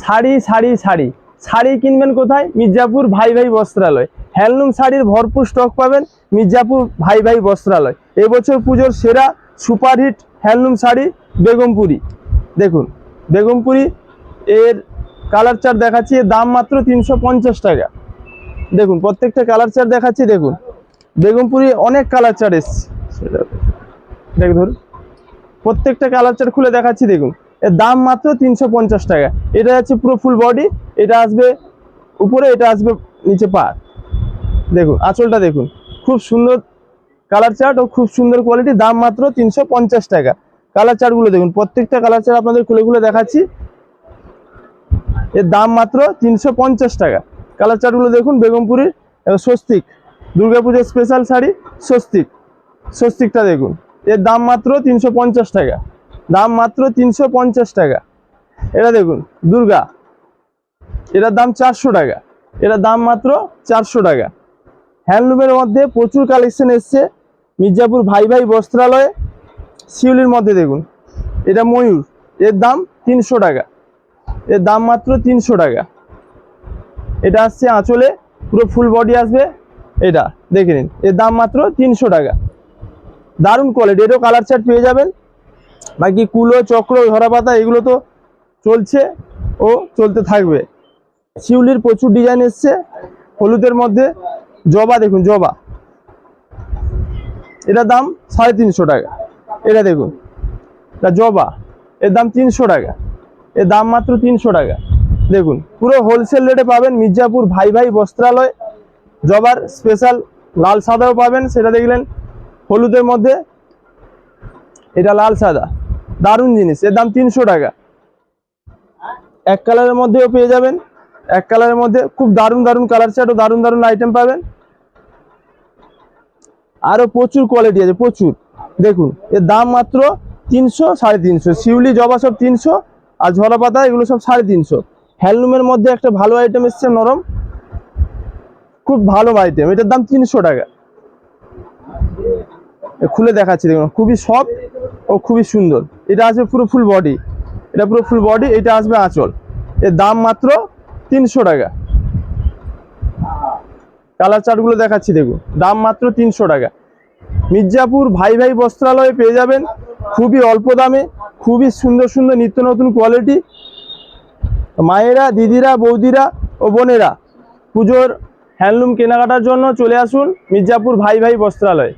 শাড়ি শাড়ি শাড়ি শাড়ি কিনবেন কোথায়? মির্জাপুর ভাই ভাই বস্ত্রালয়। হ্যান্ডলুম শাড়ির ভরপুর স্টক পাবেন মির্জাপুর ভাই ভাই বস্ত্রালয়। এবছর পুজোর সেরা সুপারহিট হ্যান্ডলুম শাড়ি বেগমপুরি। দেখুন বেগমপুরি এর কালার চার্ট দেখাচ্ছি, এর দাম মাত্র 350 টাকা। দেখুন প্রত্যেকটা কালার চার্ট দেখাচ্ছি। দেখুন বেগমপুরি অনেক কালার চার্ট এসছে, দেখ ধরুন প্রত্যেকটা কালার চার্ট খুলে দেখাচ্ছি। দেখুন এর দাম মাত্র 350 টাকা। এটা হচ্ছে পুরো ফুল বডি, এটা আসবে উপরে, এটা আসবে নিচে পা। দেখুন আঁচলটা দেখুন, খুব সুন্দর কালার চার্ট ও খুব সুন্দর কোয়ালিটি, দাম মাত্র 350 টাকা। কালার চার্টগুলো দেখুন, প্রত্যেকটা কালার চার্ট আপনাদের খুলে খুলে দেখাচ্ছি। এর দাম মাত্র 350 টাকা। কালার চার্টগুলো দেখুন বেগমপুরির। স্বস্তিক দুর্গাপুজোর স্পেশাল শাড়ি স্বস্তিক, স্বস্তিকটা দেখুন, এর দাম মাত্র 350 টাকা, দাম মাত্র 350 টাকা। এটা দেখুন দুর্গা, এটার দাম 400 টাকা, এটার দাম মাত্র 400 টাকা। হ্যান্ডলুমের মধ্যে প্রচুর কালেকশন এসছে মির্জাপুর ভাই ভাই বস্ত্রালয়ে। শিউলির মধ্যে দেখুন, এটা ময়ূর, এর দাম 300 টাকা, এর দাম মাত্র 300 টাকা। এটা আসছে আঁচলে, পুরো ফুল বডি আসবে, এটা দেখে নিন, এর দাম মাত্র 300 টাকা। দারুণ কোয়ালিটি, এটাও কালার চার্ট পেয়ে যাবেন। বাকি কুলো চক্র ধরা পাতা এগুলো তো চলছে ও চলতে থাকবে। শিউলির প্রচুর ডিজাইন এসছে হলুদের মধ্যে। জবা দেখুন, জবা এটার দাম 350 টাকা। এটা দেখুন এটা জবা, এর দাম 300 টাকা, এর দাম মাত্র 300 টাকা। দেখুন পুরো হোলসেল রেটে পাবেন মির্জাপুর ভাই ভাই বস্ত্রালয়। জবার স্পেশাল লাল সাদাও পাবেন, সেটা দেখলেন হলুদের মধ্যে, এটা লাল সাদা, দারুণ জিনিস, এর দাম 300 টাকা। এক কালারের মধ্যেও পেয়ে যাবেন, এক কালারের মধ্যে খুব দারুণ দারুণ কালার চার্ট ও দারুণ দারুণ আইটেম পাবেন। আরো প্রচুর কোয়ালিটি আছে, প্রচুর। দেখুন এর দাম মাত্র 300, 350। শিউলি জবা সব 300, আর ঝরা পাতা এগুলো সব 350। হ্যান্ডলুমের মধ্যে একটা ভালো আইটেম এসছে, নরম, খুব ভালো আইটেম, এটার দাম 300 টাকা। খুলে দেখাচ্ছি দেখুন, খুবই সফট ও খুবই সুন্দর। এটা আসবে পুরো ফুল বডি, এটা পুরো ফুল বডি, এটা আসবে আঁচল, এর দাম মাত্র 300 টাকা। কালার চার্টগুলো দেখাচ্ছি দেখুন, দাম মাত্র 300 টাকা। মির্জাপুর ভাই ভাই বস্ত্রালয়ে পেয়ে যাবেন খুবই অল্প দামে খুবই সুন্দর সুন্দর নিত্য নতুন কোয়ালিটি। মায়েরা, দিদিরা, বৌদিরা ও বোনেরা পুজোর হ্যান্ডলুম কেনাকাটার জন্য চলে আসুন মির্জাপুর ভাই ভাই বস্ত্রালয়।